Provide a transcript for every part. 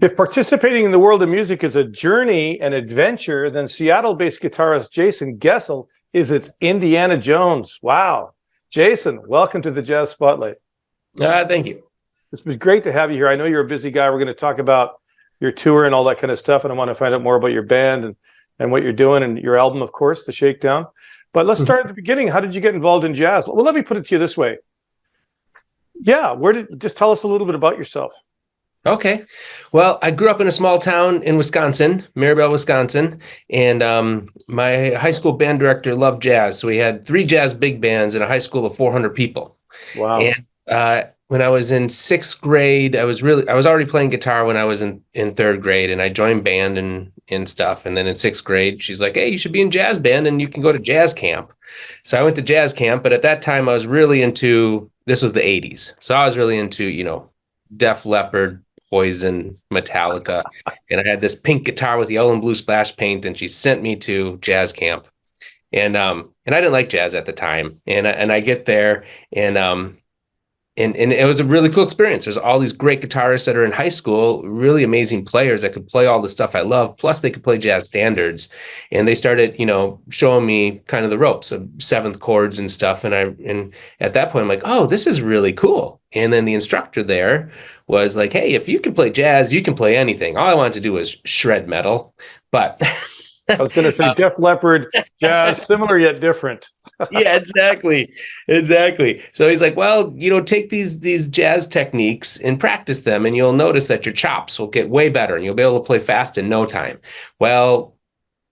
If participating in the world of music is a journey and adventure, then Seattle-based guitarist Jason Goessl is its Indiana Jones. Wow. Jason, welcome to the Jazz Spotlight. Thank you. It's been great to have you here. I know you're a busy guy. We're going to talk about your tour and all that kind of stuff, and I want to find out more about your band and what you're doing and your album, of course, the Shakedown. But let's start at the beginning. How did you get involved in jazz? Well, let me put it to you this way. Yeah, just tell us a little bit about yourself. Okay. Well, I grew up in a small town in Wisconsin, Maribel, Wisconsin, and my high school band director loved jazz. So we had 3 jazz big bands in a high school of 400 people. Wow. And when I was in 6th grade, I was already playing guitar when I was in 3rd grade, and I joined band and stuff. And then in 6th grade, she's like, "Hey, you should be in jazz band and you can go to jazz camp." So I went to jazz camp, but at that time I was really into, this was the 80s. So I was really into, Def Leppard, Poison, Metallica, and I had this pink guitar with yellow and blue splash paint, and she sent me to jazz camp, and I didn't like jazz at the time, and I get there, and it was a really cool experience. There's all these great guitarists that are in high school, really amazing players that could play all the stuff I love, plus they could play jazz standards, and they started, showing me kind of the ropes of 7th chords and stuff, and at that point I'm like, oh, this is really cool. And then the instructor there was like, "Hey, if you can play jazz, you can play anything." All I wanted to do was shred metal, but I was going to say Def Leppard, jazz, similar yet different. Yeah, exactly. So he's like, "Well, take these jazz techniques and practice them, and you'll notice that your chops will get way better, and you'll be able to play fast in no time." Well,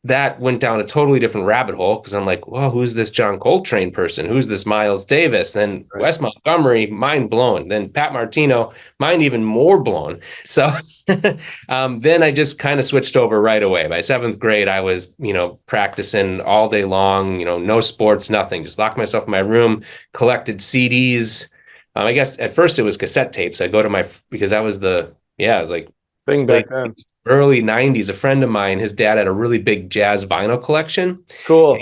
that went down a totally different rabbit hole, because I'm like, well, who's this John Coltrane person? Who's this Miles Davis? Then right. Wes Montgomery, mind blown. Then Pat Martino, mind even more blown. So then I just kind of switched over right away. By 7th grade, I was, practicing all day long, no sports, nothing. Just locked myself in my room, collected CDs. I guess at first it was cassette tapes. I go to because that was it was like thing back then. Early 90s, a friend of mine, his dad had a really big jazz vinyl collection. Cool.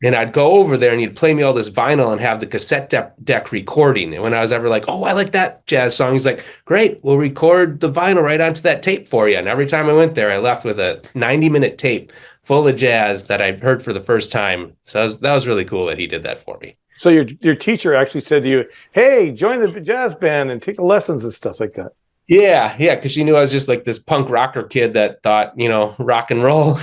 And I'd go over there and he'd play me all this vinyl and have the cassette deck recording. And when I was ever like, "Oh, I like that jazz song," he's like, "Great, we'll record the vinyl right onto that tape for you." And every time I went there, I left with a 90-minute tape full of jazz that I heard for the first time. So that was really cool that he did that for me. So your teacher actually said to you, "Hey, join the jazz band and take the lessons and stuff like that." Yeah, because she knew I was just like this punk rocker kid that thought, rock and roll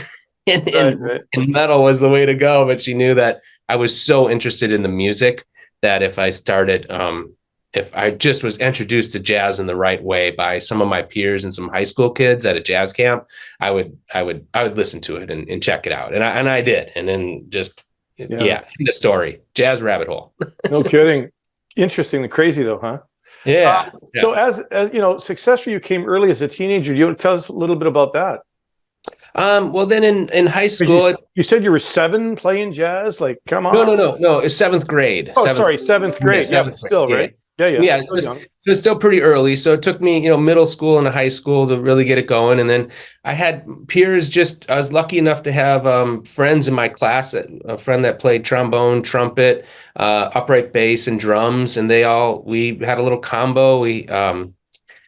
and metal was the way to go. But she knew that I was so interested in the music that if I started, if I just was introduced to jazz in the right way by some of my peers and some high school kids at a jazz camp, I would listen to it and check it out. And I did. And then just, in the story, jazz rabbit hole. No kidding. Interesting and crazy though, huh? Yeah. So as success for you came early as a teenager. You want to tell us a little bit about that? Well, then in high school, you said you were 7 playing jazz. Like, come on. No. It's 7th grade. Oh, sorry, 7th grade. Yeah, but still, right? Yeah. It was still pretty early. So it took me, middle school and high school to really get it going. And then I had peers. I was lucky enough to have friends in my class, a friend that played trombone, trumpet, upright bass, and drums. And we had a little combo. We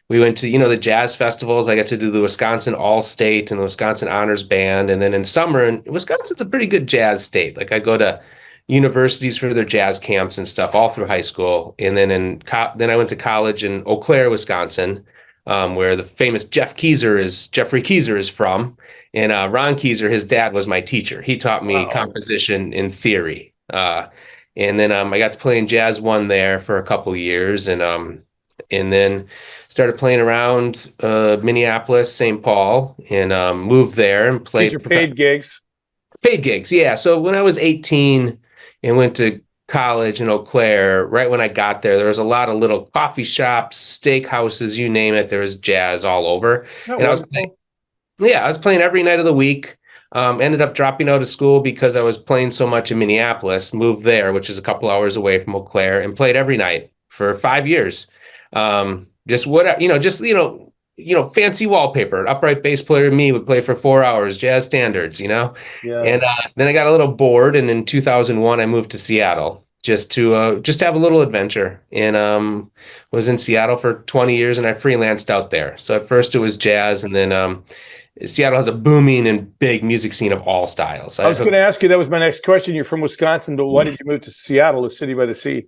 went to, the jazz festivals. I got to do the Wisconsin All-State and the Wisconsin Honors Band. And then in summer, and Wisconsin's a pretty good jazz state. Like I go to universities for their jazz camps and stuff all through high school. And then then I went to college in Eau Claire, Wisconsin, where the famous Jeffrey Keyser is from. And Ron Keyser, his dad, was my teacher. He taught me composition in theory. And then I got to play in Jazz One there for a couple of years, and then started playing around Minneapolis, St. Paul, and moved there and played. These are paid gigs. Paid gigs, yeah. So when I was 18 and went to college in Eau Claire, right when I got there was a lot of little coffee shops, steak houses, you name it. There was jazz all over. And I was playing every night of the week. Ended up dropping out of school because I was playing so much in Minneapolis, moved there, which is a couple hours away from Eau Claire, and played every night for 5 years. Fancy wallpaper. An upright bass player me would play for 4 hours, jazz standards, Yeah. And then I got a little bored, and in 2001 I moved to Seattle, just to have a little adventure. And was in Seattle for 20 years, and I freelanced out there. So at first it was jazz, and then Seattle has a booming and big music scene of all styles. I was going to ask you, that was my next question. You're from Wisconsin, but why did you move to Seattle, a city by the sea?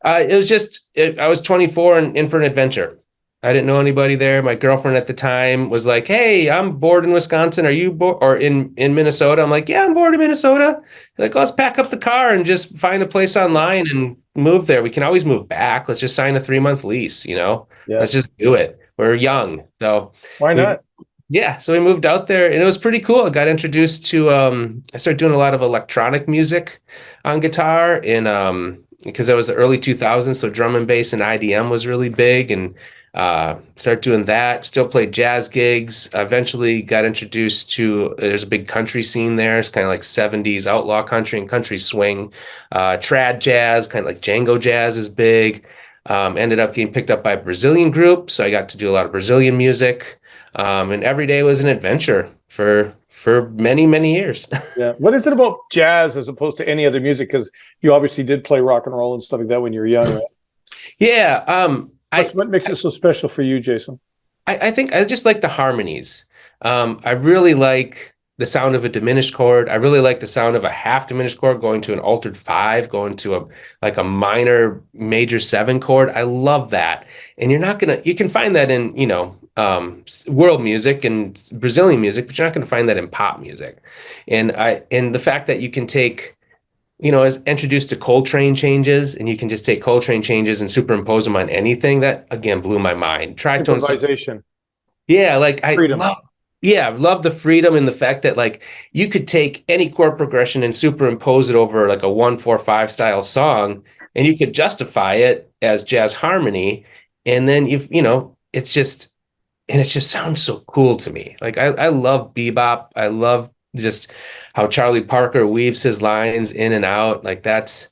It was just I was 24 and in for an adventure. I didn't know anybody there. My girlfriend at the time was like, "Hey, I'm bored in Wisconsin. Are you bored?" Or in Minnesota? I'm like, "Yeah, I'm bored in Minnesota." They're like, let's pack up the car and just find a place online and move there. We can always move back. Let's just sign a 3-month lease. Yeah. Let's just do it. We're young, so why not? Yeah, so we moved out there, and it was pretty cool. I got introduced to I started doing a lot of electronic music on guitar, and because it was the early 2000s, so drum and bass and IDM was really big, and started doing that. Still played jazz gigs. Eventually got introduced to, there's a big country scene there. It's kind of like 70s outlaw country and country swing. Trad jazz, kind of like Django jazz is big. Ended up getting picked up by a Brazilian group, so I got to do a lot of Brazilian music. And every day was an adventure for many, many years. Yeah. What is it about jazz as opposed to any other music? Because you obviously did play rock and roll and stuff like that when you were young, right? Yeah. What makes it so special for you, Jason? I think I just like the harmonies. I really like the sound of a diminished chord. I really like the sound of a half diminished chord going to an altered 5, going to a minor major 7 chord. I love that. And you can find that in, world music and Brazilian music, but you're not going to find that in pop music. And the fact that you can take, as introduced to Coltrane changes, and you can just take Coltrane changes and superimpose them on anything, that again blew my mind. Improvisation. Yeah, like Freedom. I love the freedom and the fact that like you could take any chord progression and superimpose it over like a 1-4-5 style song, and you could justify it as jazz harmony, and then it just sounds so cool to me. Like I love bebop. I love just how Charlie Parker weaves his lines in and out. Like that's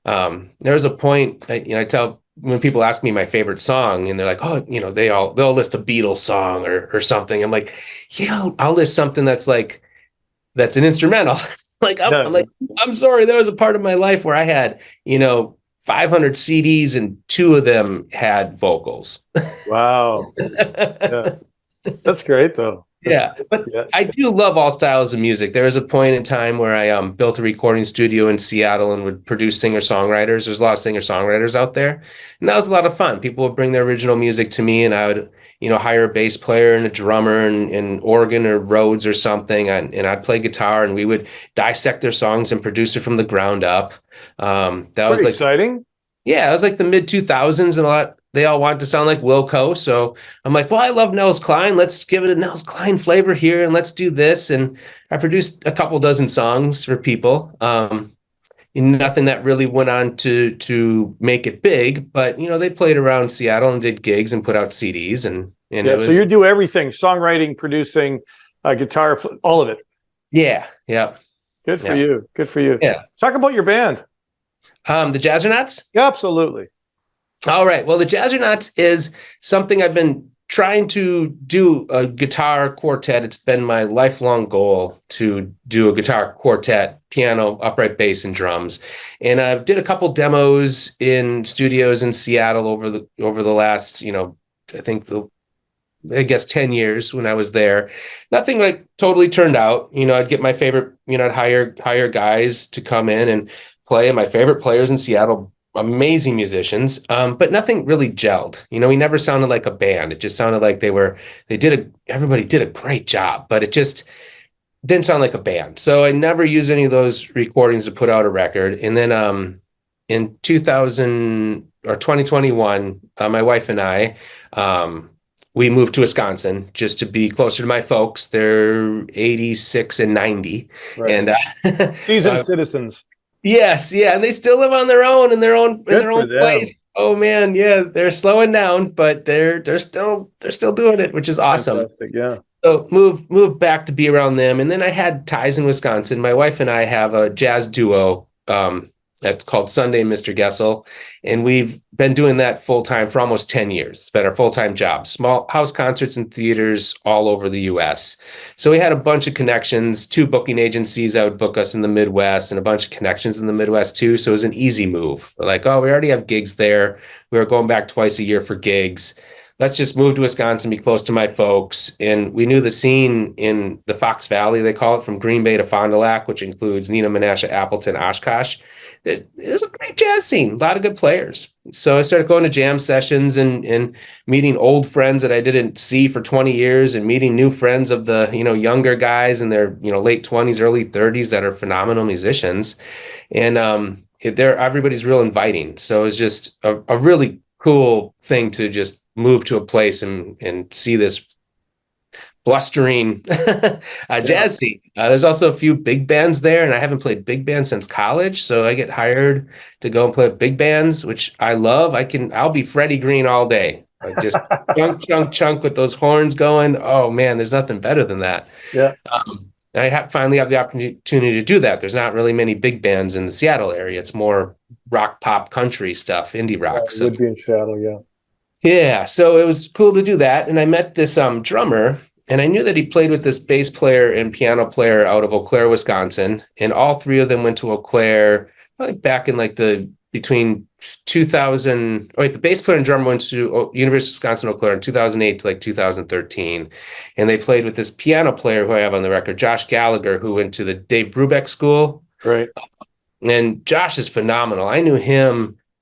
there's a point I tell when people ask me my favorite song, and they're like, oh, they'll list a Beatles song or something. I'm like, yeah, I'll list something that's an instrumental. I'm sorry, there was a part of my life where I had 500 CDs and 2 of them had vocals. Wow. Yeah. That's great though. But I do love all styles of music. There was a point in time where I built a recording studio in Seattle and would produce singer-songwriters. There's a lot of singer-songwriters out there, and that was a lot of fun. People would bring their original music to me, and I would hire a bass player and a drummer and organ or Rhodes or something, and I'd play guitar, and we would dissect their songs and produce it from the ground up. That was like exciting. Yeah, it was like the mid 2000s, and they all wanted to sound like Wilco. So I'm like, well, I love Nels Cline. Let's give it a Nels Cline flavor here, and let's do this. And I produced a couple dozen songs for people. Nothing that really went on to make it big, but they played around Seattle and did gigs and put out CDs, and so you do everything: songwriting, producing, guitar, all of it. Yeah. Good for you. Good for you. Yeah. Talk about your band. The Jazzerknots? Yeah, absolutely. All right. Well, the Jazzerknots is something I've been trying to do, a guitar quartet. It's been my lifelong goal to do a guitar quartet, piano, upright bass, and drums. And I've did a couple demos in studios in Seattle over the last, I guess 10 years when I was there. Nothing like totally turned out. I'd get my favorite, I'd hire guys to come in and play. And my favorite players in Seattle, amazing musicians, but nothing really gelled. We never sounded like a band. It just sounded like everybody did a great job, but it just didn't sound like a band. So I never used any of those recordings to put out a record. And then in 2021, my wife and I, we moved to Wisconsin just to be closer to my folks. They're 86 and 90. Right. And seasoned citizens. Yes, yeah, and they still live on their own in their own place. Oh man, yeah, they're slowing down, but they're still doing it, which is awesome. Fantastic, yeah. So move back to be around them, and then I had ties in Wisconsin. My wife and I have a jazz duo That's called Sunday, Mr. Goessl. And we've been doing that full time for almost 10 years. It's been our full time job, small house concerts and theaters all over the US. So we had a bunch of connections, 2 booking agencies that would book us in the Midwest and a bunch of connections in the Midwest too. So it was an easy move. We're like, oh, we already have gigs there. We were going back twice a year for gigs. Let's just move to Wisconsin, be close to my folks. And we knew the scene in the Fox Valley, they call it, from Green Bay to Fond du Lac, which includes Neenah, Menasha, Appleton, Oshkosh. There's a great jazz scene, a lot of good players. So I started going to jam sessions and meeting old friends that I didn't see for 20 years and meeting new friends of the, younger guys in their, late 20s, early 30s that are phenomenal musicians. And everybody's real inviting. So it's just a really cool thing to just move to a place and see this blustering jazz scene. There's also a few big bands there, and I haven't played big bands since college, so I get hired to go and play with big bands, which I love. I'll be Freddie Green all day, like just chunk with those horns going. Oh man, there's nothing better than that. Yeah. I finally have the opportunity to do that. There's not really many big bands in the Seattle area. It's more rock, pop, country stuff, indie rock. It would be in Seattle, yeah. Yeah, so it was cool to do that, and I met this drummer. And I knew that he played with this bass player and piano player out of Eau Claire, Wisconsin. And all 3 of them went to Eau Claire probably back in between 2000. Oh, wait, the bass player and drummer went to University of Wisconsin, Eau Claire in 2008 to 2013. And they played with this piano player who I have on the record, Josh Gallagher, who went to the Dave Brubeck School. Right. And Josh is phenomenal. I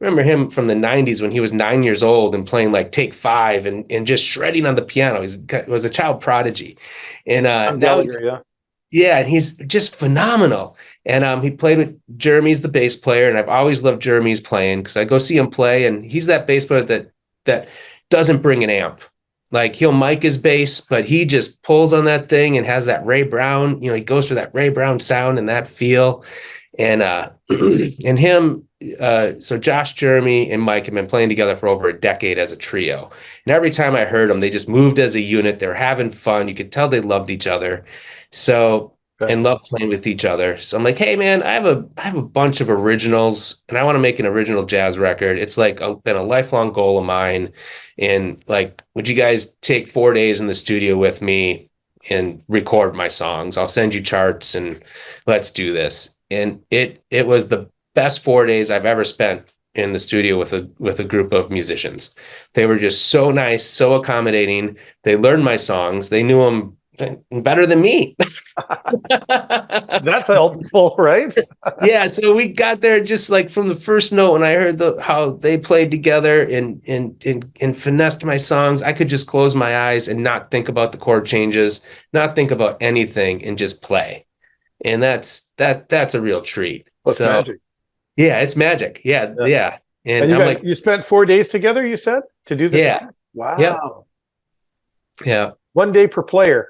remember him from the 90s when he was 9 years old and playing like Take 5 and just shredding on the piano. He was a child prodigy. And now and he's just phenomenal. And he played with Jeremy's the bass player, and I've always loved Jeremy's playing because I go see him play, and he's that bass player that doesn't bring an amp. Like he'll mic his bass, but he just pulls on that thing and has that Ray Brown, he goes for that Ray Brown sound and that feel. And and him, so Josh, Jeremy, and Mike have been playing together for over a decade as a trio. And every time I heard them, they just moved as a unit. They were having fun. You could tell they loved each other. So and loved playing with each other. So I'm like, hey man, I have a bunch of originals, and I want to make an original jazz record. It's like been a lifelong goal of mine. And like, would you guys take 4 days in the studio with me and record my songs? I'll send you charts and let's do this. And it was the best 4 days I've ever spent in the studio with a group of musicians. They were just so nice, so accommodating. They learned my songs. They knew them better than me. That's helpful, right? Yeah. So we got there just like from the first note, when I heard how they played together and finessed my songs, I could just close my eyes and not think about the chord changes, not think about anything, and just play. And that's a real treat. That's magic. Yeah, it's magic. Yeah. And I'm you spent 4 days together, you said, to do this? Yeah. Wow. Yeah. 1 day per player.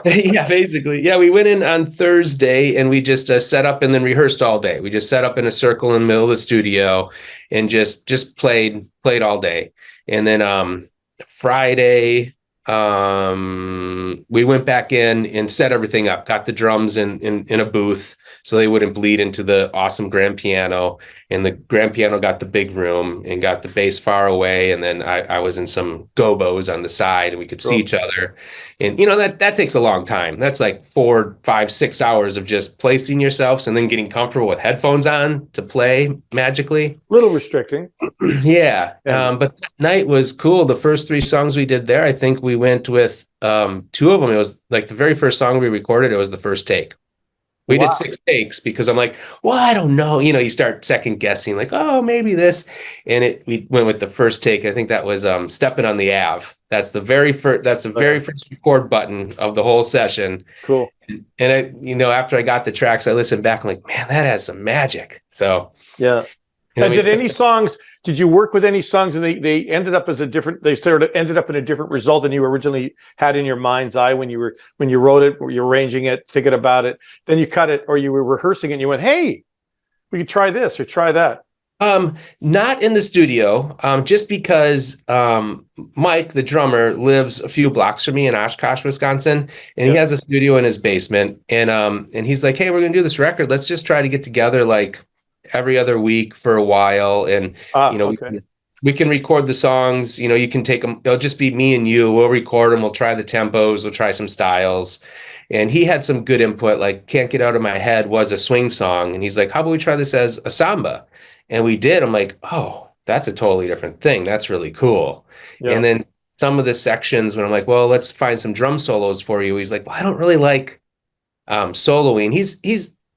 Yeah, basically. Yeah, we went in on Thursday and we just set up and then rehearsed all day. We just set up in a circle in the middle of the studio and just played all day. And then Friday, we went back in and set everything up, got the drums in a booth so they wouldn't bleed into the awesome grand piano. And the grand piano got the big room and got the bass far away. And then I was in some gobos on the side and we could see each other. And, that takes a long time. That's like 4, 5, 6 hours of just placing yourselves and then getting comfortable with headphones on to play magically. Little restricting. Yeah. But that night was cool. The first 3 songs we did there, I think we went with 2 of them. It was like the very first song we recorded. It was the first take. We did 6 takes because I'm like, well, I don't know. You start second guessing, like, oh, maybe this. And we went with the first take. I think that was Stepping on the Ave. That's the very first. That's the very first record button of the whole session. Cool. And after I got the tracks, I listened back. I'm like, man, that has some magic. So yeah. And did you work with any songs and they ended up ended up in a different result than you originally had in your mind's eye when you wrote it, or you're arranging it, thinking about it, then you cut it, or you were rehearsing it and you went, hey, we could try this or try that? Not in the studio, just because Mike, the drummer, lives a few blocks from me in Oshkosh, Wisconsin, and he has a studio in his basement. And he's like, hey, we're gonna do this record. Let's just try to get together like every other week for a while. And, Okay. we can record the songs, you can take them. It'll just be me and you. We'll record them. We'll try the tempos. We'll try some styles. And he had some good input, like Can't Get Out of My Head was a swing song. And he's like, how about we try this as a samba? And we did. I'm like, oh, that's a totally different thing. That's really cool. Yeah. And then some of the sections when I'm like, well, let's find some drum solos for you. He's like, well, I don't really like soloing.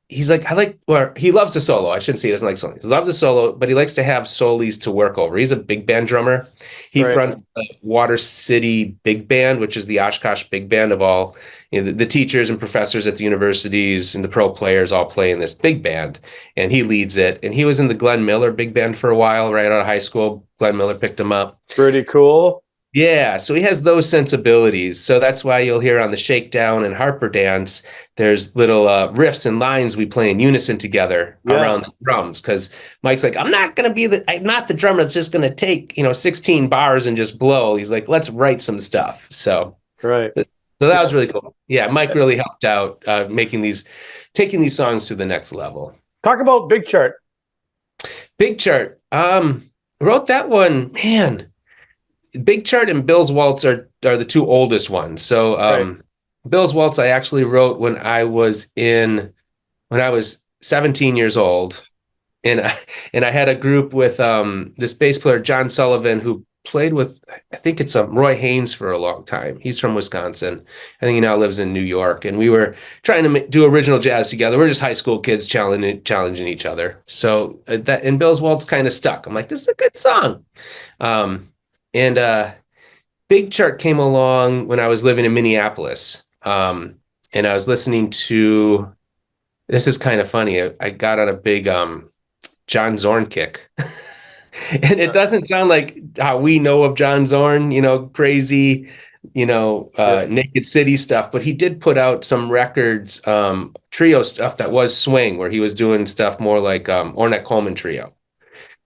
He's like, well, he loves the solo. I shouldn't say he doesn't like solo. He loves the solo, but he likes to have solis to work over. He's a big band drummer. He Right. fronts the Water City Big Band, which is the Oshkosh big band of all, the teachers and professors at the universities and the pro players all play in this big band, and he leads it. And he was in the Glenn Miller big band for a while, right out of high school. Glenn Miller picked him up. Pretty cool. Yeah, so he has those sensibilities. So that's why you'll hear on the Shakedown and Harper Dance, there's little riffs and lines we play in unison together around the drums. Because Mike's like, I'm not the drummer that's just going to take 16 bars and just blow. He's like, let's write some stuff. So Right. So that was really cool. Yeah, Mike really helped out taking these songs to the next level. Talk about Big Chart. Big Chart. Wrote that one, man. Big Chart and Bill's Waltz are the two oldest ones. So Right. Bill's Waltz I actually wrote when I was 17 years old. And I had a group with this bass player, John Sullivan, who played with, I think it's Roy Haynes for a long time. He's from Wisconsin. I think he now lives in New York. And we were trying to do original jazz together. We're just high school kids challenging each other. So and Bill's Waltz kind of stuck. I'm like, this is a good song. And Big Chart came along when I was living in Minneapolis. And I was listening to, this is kind of funny. I got on a big John Zorn kick. And it doesn't sound like how we know of John Zorn, crazy, Naked City stuff. But he did put out some records, trio stuff that was swing, where he was doing stuff more like Ornette Coleman Trio.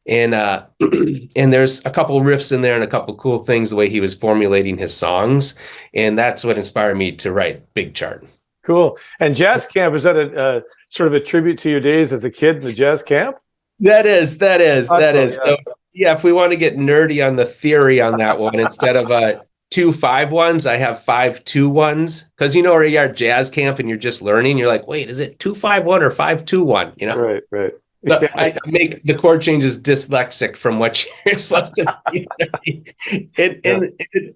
And and there's a couple riffs in there and a couple cool things, the way he was formulating his songs. And that's what inspired me to write Big Chart. Cool. And Jazz Camp, is that a sort of a tribute to your days as a kid in the jazz camp? That is. Yeah. So, yeah, if we want to get nerdy on the theory on that one, instead of 2 5-1s, I have 5 2-1s. Because where you are at jazz camp and you're just learning, you're like, wait, is it 2-5-1 or 5-2-1? Right. So I make the chord changes dyslexic from what you're supposed to be. And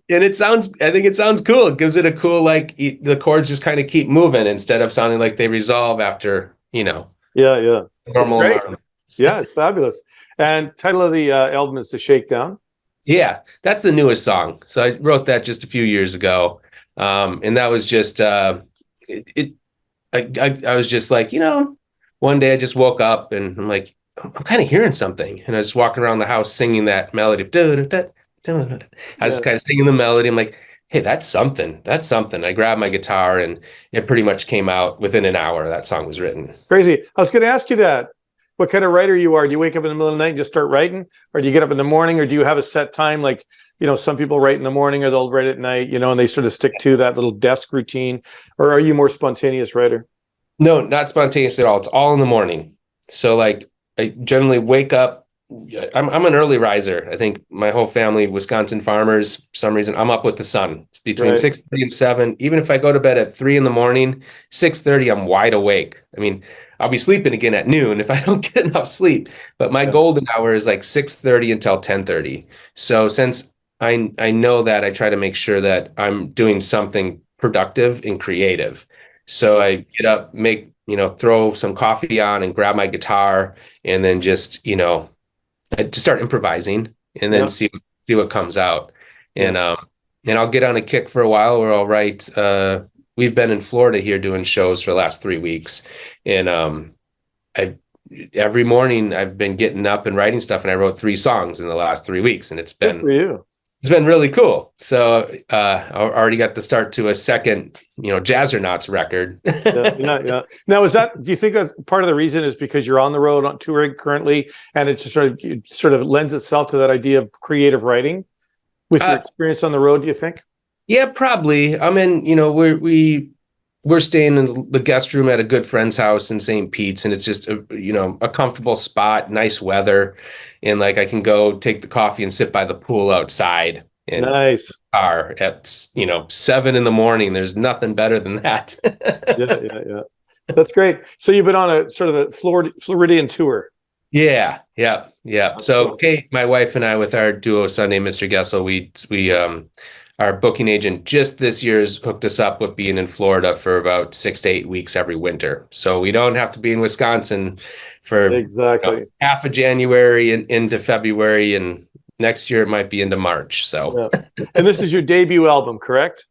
it sounds, I think it sounds cool. It gives it a cool, like the chords just kind of keep moving instead of sounding like they resolve after, Yeah. normal great. amount. Yeah, it's fabulous. And title of the album is The Shakedown. Yeah, that's the newest song. So I wrote that just a few years ago. And that was just, I was just like, one day I just woke up and I'm like, I'm kind of hearing something. And I was walking around the house singing that melody. I was kind of singing the melody. I'm like, hey, that's something. That's something. I grabbed my guitar and it pretty much came out within an hour. That song was written. Crazy. I was going to ask you that. What kind of writer you are? Do you wake up in the middle of the night and just start writing? Or do you get up in the morning? Or do you have a set time? Like, some people write in the morning or they'll write at night, and they sort of stick to that little desk routine. Or are you more spontaneous writer? No, not spontaneous at all. It's all in the morning. So like I generally wake up. I'm an early riser. I think my whole family, Wisconsin farmers, for some reason, I'm up with the sun. It's between 6:30 and 7. Even if I go to bed at 3 in the morning, 6:30, I'm wide awake. I mean, I'll be sleeping again at noon if I don't get enough sleep. But my golden hour is like 6:30 until 10:30. So since I know that, I try to make sure that I'm doing something productive and creative. So I get up, throw some coffee on and grab my guitar and then just, I just start improvising and then see what comes out. And I'll get on a kick for a while where I'll write, we've been in Florida here doing shows for the last 3 weeks. And every morning I've been getting up and writing stuff, and I wrote 3 songs in the last 3 weeks, and it's been good for you. It's been really cool. So I already got the start to a second, Jazzerknots record. Yeah. Now, do you think that part of the reason is because you're on the road on touring currently, and it just sort of lends itself to that idea of creative writing with your experience on the road? Do you think? Yeah, probably. I mean, we're staying in the guest room at a good friend's house in St. Pete's, and it's just a comfortable spot, nice weather, and like I can go take the coffee and sit by the pool outside and Nice. are at 7 in the morning. There's nothing better than that. Yeah. That's great. So you've been on a sort of a Floridian tour. Yeah. So cool. Kate, my wife, and I, with our duo son named Mr. Goessl, we our booking agent just this year's hooked us up with being in Florida for about 6 to 8 weeks every winter. So we don't have to be in Wisconsin for Exactly. half of January and into February, and next year it might be into March. So And this is your debut album, correct?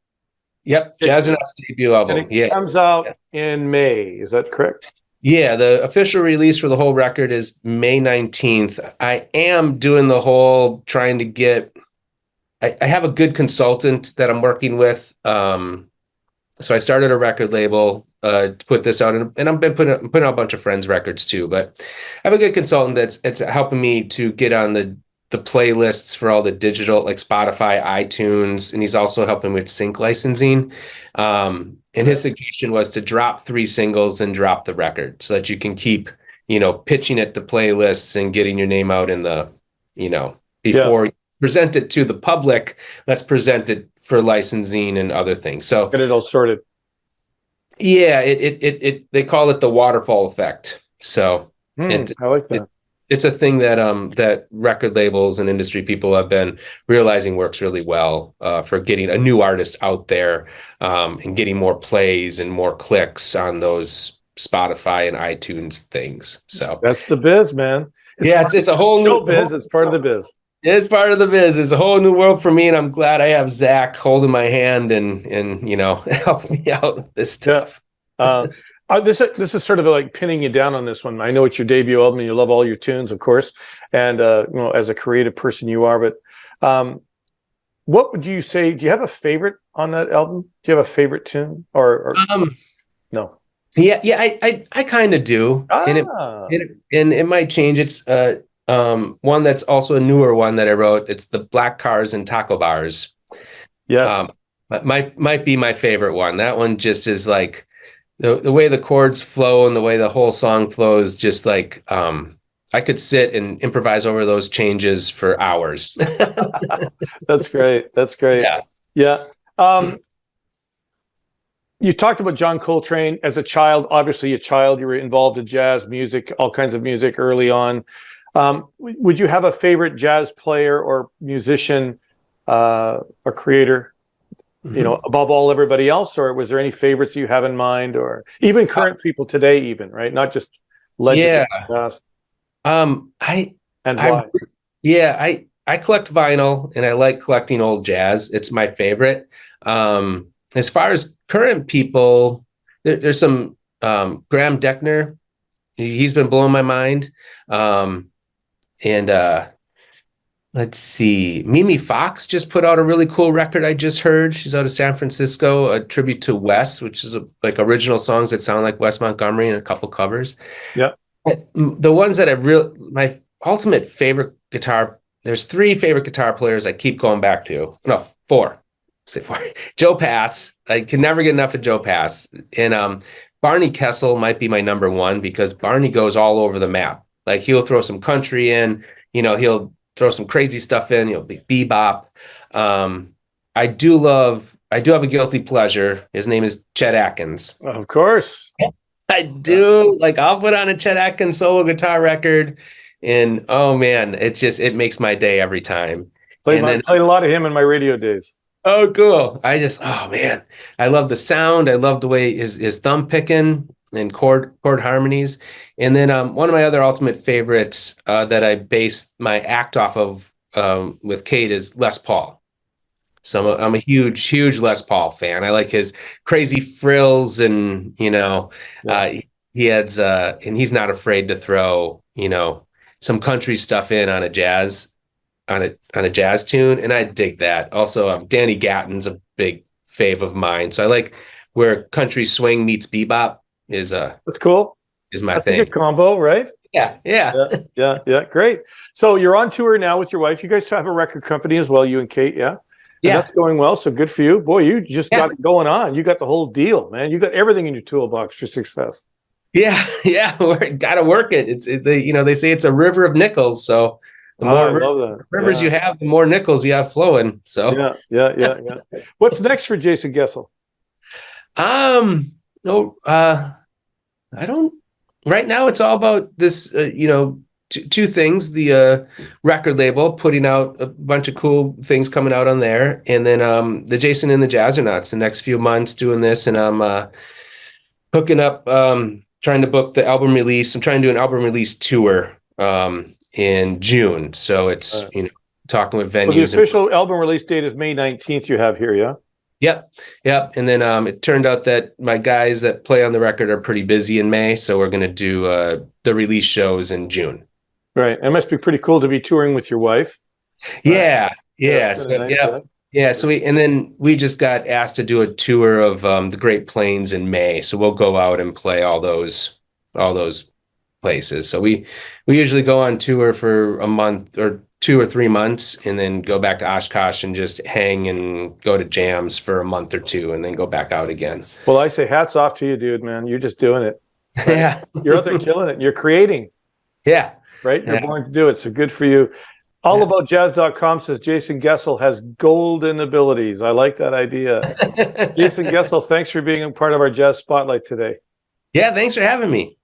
Yep, Jazzerknots debut album. And it comes out in May. Is that correct? Yeah, the official release for the whole record is May 19th. I am doing the whole trying to get. I have a good consultant that I'm working with. So I started a record label to put this out, and I've been putting out a bunch of friends' records too. But I have a good consultant that's helping me to get on the playlists for all the digital, like Spotify, iTunes, and he's also helping with sync licensing. And his suggestion was to drop 3 singles and drop the record so that you can keep, pitching it to playlists and getting your name out in the, before you present it to the public. Let's present it for licensing and other things. So get it all sorted. Yeah, they call it the waterfall effect. So I like that. It's a thing that that record labels and industry people have been realizing works really well for getting a new artist out there and getting more plays and more clicks on those Spotify and iTunes things. So that's the biz, man. It's a whole new biz. It's part of the biz. It's part of the biz. It's a whole new world for me, and I'm glad I have Zach holding my hand and helping me out with this stuff. This is sort of like pinning you down on this one. I know it's your debut album and you love all your tunes, of course, and as a creative person you are. But what would you say? Do you have a favorite on that album? Do you have a favorite tune or no? Yeah, I kind of do, and it might change. It's one that's also a newer one that I wrote. It's the Black Cars and Taco Bars. Yes, might be my favorite one. That one just is like. The way the chords flow and the way the whole song flows, just like I could sit and improvise over those changes for hours. That's great. Yeah. You talked about John Coltrane as a child. Obviously, you were involved in jazz music, all kinds of music early on. Would you have a favorite jazz player or musician or creator? Above all everybody else, or was there any favorites you have in mind, or even current people today, even, right? Not just legends of the past. Why? I collect vinyl and I like collecting old jazz. It's my favorite. As far as current people, there's some Graham Deckner. He's been blowing my mind. Let's see. Mimi Fox just put out a really cool record I just heard. She's out of San Francisco, a tribute to Wes, which is like original songs that sound like Wes Montgomery and a couple covers. Yeah. The ones that my ultimate favorite guitar, there's 3 favorite guitar players I keep going back to. No, 4. Say 4. Joe Pass. I can never get enough of Joe Pass. And Barney Kessel might be my number 1 because Barney goes all over the map. Like he'll throw some country in, he'll throw some crazy stuff in, bebop. I do have a guilty pleasure. His name is Chet Atkins. Of course. I do. Like I'll put on a Chet Atkins solo guitar record and oh man, it makes my day every time. Played a lot of him in my radio days. Oh, cool. Oh man, I love the sound. I love the way his thumb picking and chord harmonies. And then one of my other ultimate favorites that I base my act off of with Kate is Les Paul. So I'm a huge Les Paul fan. I like his crazy frills and, he adds and he's not afraid to throw, some country stuff in on a jazz tune. And I dig that. Also, Danny Gatton's a big fave of mine. So I like where country swing meets bebop. That's cool. Is my That's thing. a good combo, right? Yeah. Great. So you're on tour now with your wife. You guys have a record company as well, you and Kate, yeah? Yeah. that's going well. So good for you. Boy, you just Yeah. got it going on. You got the whole deal, man. You got everything in your toolbox for success. Yeah. Yeah. Got to work it. They say it's a river of nickels. So the I more love that. rivers Yeah. you have, the more nickels you have flowing. So, Yeah. What's next for Jason Goessl? no, I don't, right now it's all about this, two things, the record label putting out a bunch of cool things coming out on there. And then the Jason and the Jazzerknots the next few months doing this. And I'm hooking up, trying to book the album release. I'm trying to do an album release tour in June. So it's, talking with venues. Well, the official album release date is May 19th you have here, yeah? Yep. And then it turned out that my guys that play on the record are pretty busy in May. So we're going to do the release shows in June. Right. It must be pretty cool to be touring with your wife. Yeah. That's kinda nice, Yeah. So we just got asked to do a tour of the Great Plains in May. So we'll go out and play all those places. So we usually go on tour for a month or 2 or 3 months and then go back to Oshkosh and just hang and go to jams for a month or 2 and then go back out again. Well, I say hats off to you, dude, man. You're just doing it. Right? Yeah. You're out there killing it. You're creating. Yeah. Right? You're born to do it. So good for you. Allaboutjazz.com says Jason Goessl has golden abilities. I like that idea. Jason Goessl, thanks for being a part of our Jazz Spotlight today. Yeah, thanks for having me.